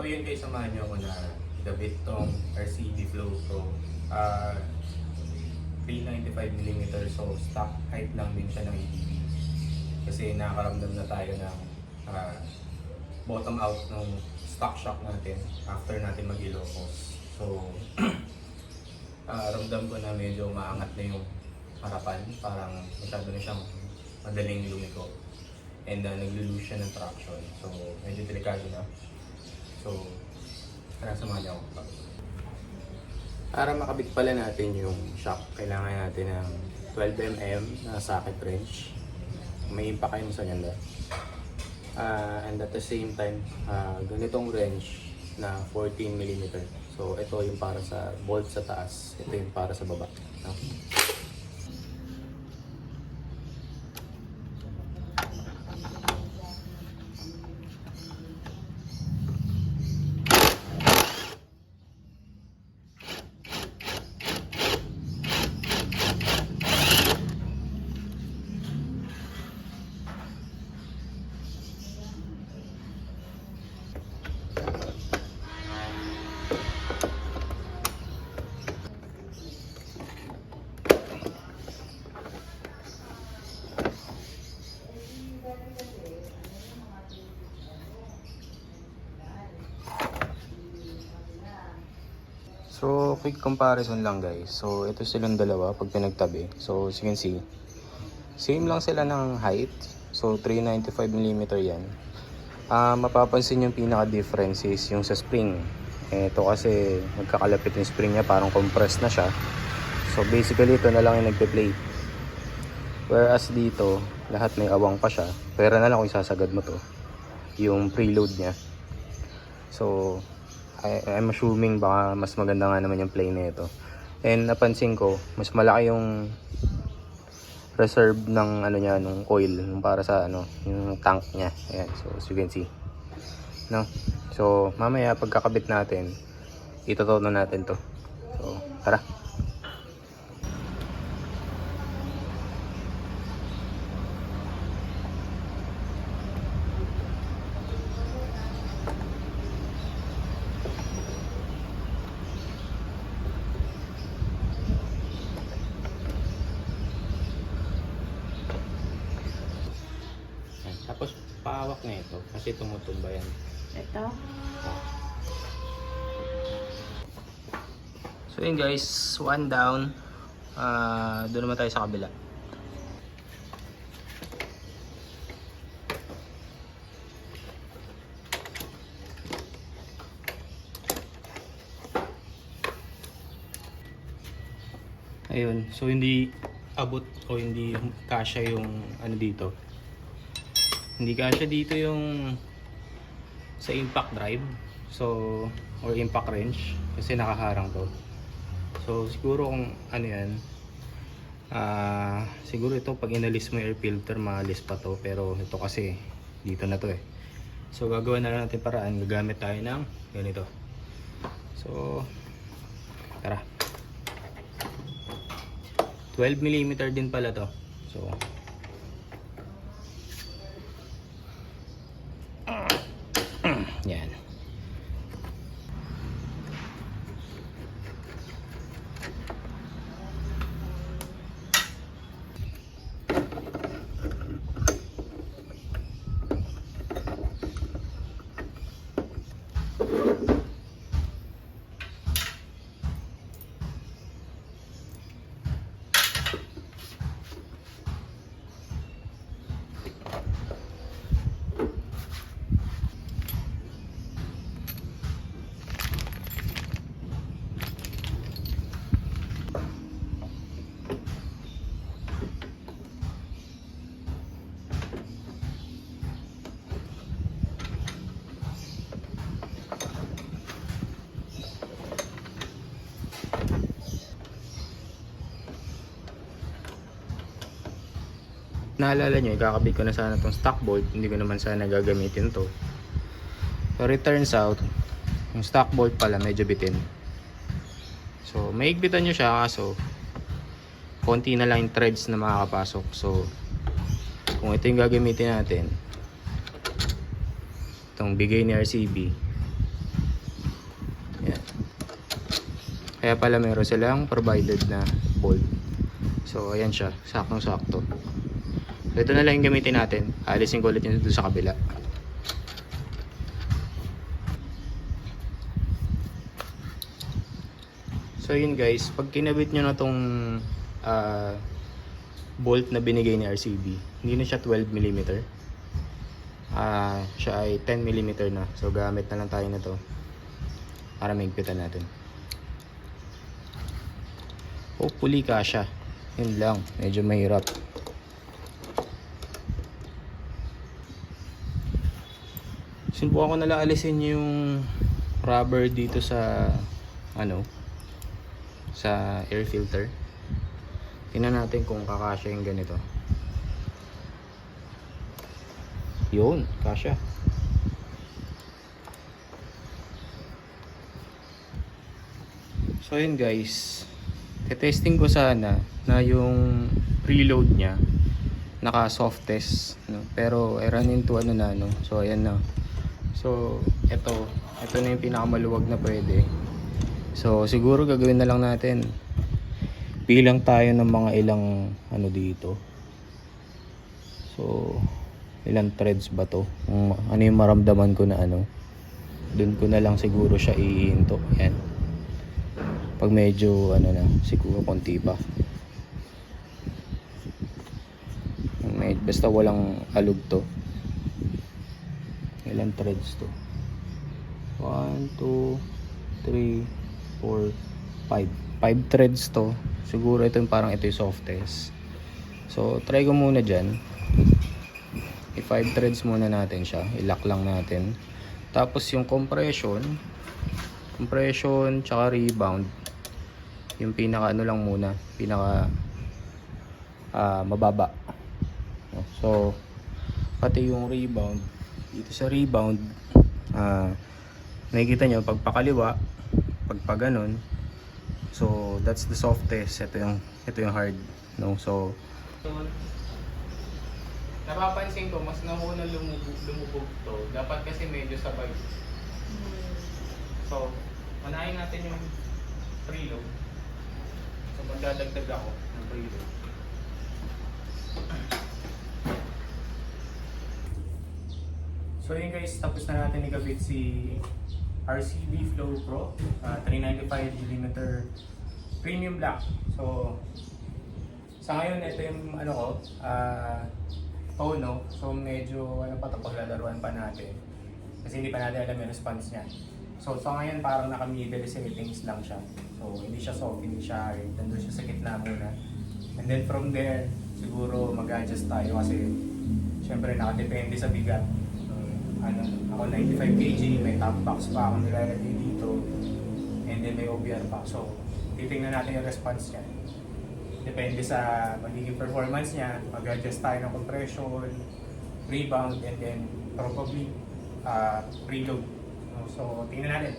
yun guys, samahan nyo ako na gabit tong RCB Flow Pro. 395mm, so stock height lang din siya ng ATV. Kasi nakakaramdam na tayo ng bottom out ng stock shock natin after natin mag-Ilocos. So, ramdam ko na medyo maangat na yung harapan. Parang masyado na siyang madaling lumiko. And naglo-lose siya ng traction. So, medyo delikado na. So, samahan niyo ako. Para makabit pala natin yung shock, kailangan natin ng 12mm na socket wrench. May impact kayo sa ganda. And at the same time, ganitong wrench na 14mm. So, ito yung para sa bolt sa taas. Ito yung para sa baba. So, quick comparison lang guys. So, ito silang dalawa pag pinagtabi. So, as you can see, same lang sila ng height. So, 395mm yan. Mapapansin yung pinaka-difference is yung sa spring. Ito kasi magkakalapit yung spring niya, parang compressed na siya. So, basically ito na lang yung nagpe-play. Whereas dito, lahat may awang pa siya. Pero na lang kung isasagad mo to, yung preload niya. So, I'm assuming baka mas maganda nga naman yung play na ito. And napansin ko, mas malaki yung reserve ng ano niya, nung coil, yung para sa ano, yung tank niya. Ayan, so as you can see. No? So, mamaya pagkakabit natin, itotono natin to. So, tara. Tapos pahawak na ito kasi tumutumba yan. Ito? So yun guys, one down. Doon naman tayo sa kabila. Ayun, so hindi abot o hindi kasya yung ano dito. Hindi kasya dito yung sa impact drive, so or impact wrench kasi nakaharang to. So siguro kung ano yan, siguro ito pag inalis mo yung air filter maalis pa to, pero ito kasi dito na to eh. So gagawin na lang natin paraan, gagamit tayo ng ganito. So tara, 12mm din pala to. So yan. Naalala nyo, ikakabit ko na sana itong stock bolt. Hindi ko naman sana gagamitin to. Pero it turns out, yung stock bolt pala medyo bitin. So, maigbitan nyo siya kaso konti na lang yung threads na makakapasok. So, kung ito yung gagamitin natin, itong bigay ni RCB, Kaya pala meron silang provided na bolt. So ayan siya, saktong sakto. So ito na lang yung gamitin natin. Alisin ko ulit yun doon sa kabila. So yun guys, pag kinabit nyo na tong bolt na binigay ni RCB, hindi na siya 12mm. Siya ay 10mm na. So gamit na lang tayo na to para maigpitan natin. Hopefully kasya. Yun lang, medyo mahirap. Subukan ko na lang alisin yung rubber dito sa sa air filter. Tingnan natin kung kakasya yung ganito. Yun, kasya. So yun guys, testing ko sana na yung preload niya naka soft test, no? Pero I run into so ayan na. So ito na yung pinakamaluwag na pwede. So siguro gagawin na lang natin, bilang tayo ng mga ilang dito. So ilang threads ba to, kung ano yung maramdaman ko na dun ko na lang siguro siya ihinto. Yan, pag medyo siguro konti pa, basta walang alog to. Ilang threads to? 1, 2, 3, 4, 5 threads to. Siguro ito yung parang ito yung softest. So try ko muna dyan, i-5 threads muna natin siya, i-lock lang natin. Tapos yung compression tsaka rebound, yung pinaka lang muna, pinaka mababa. So pati yung rebound, dito sa rebound nakikita nyo pag pakaliwa, pag paganon, so that's the softest. Ito yung hard, no? So napapansin ko mas nauna lumubog to. Dapat kasi medyo sabay. So unahin natin yung preload. So magdadagdag ako ng preload. So yun guys, tapos na natin ikabit si RCB Flow Pro 395mm premium black. So sa ngayon ito yung tono. So medyo pa ito, paglalaruan pa natin kasi hindi pa natin alam yung response niya. So sa ngayon parang naka middle settings lang siya. So hindi siya soft, hindi siya hard. Nandun siya sa gitna muna. And then from there siguro mag-adjust tayo kasi syempre nakadepende sa bigat. Ako 95 kg, may top box pa ako nilalagay dito, and then may OBR pa. So titingnan natin yung response niya. Depende sa magiging performance niya, mag-adjust tayo ng compression, rebound, and then probably preload. So tingnan natin.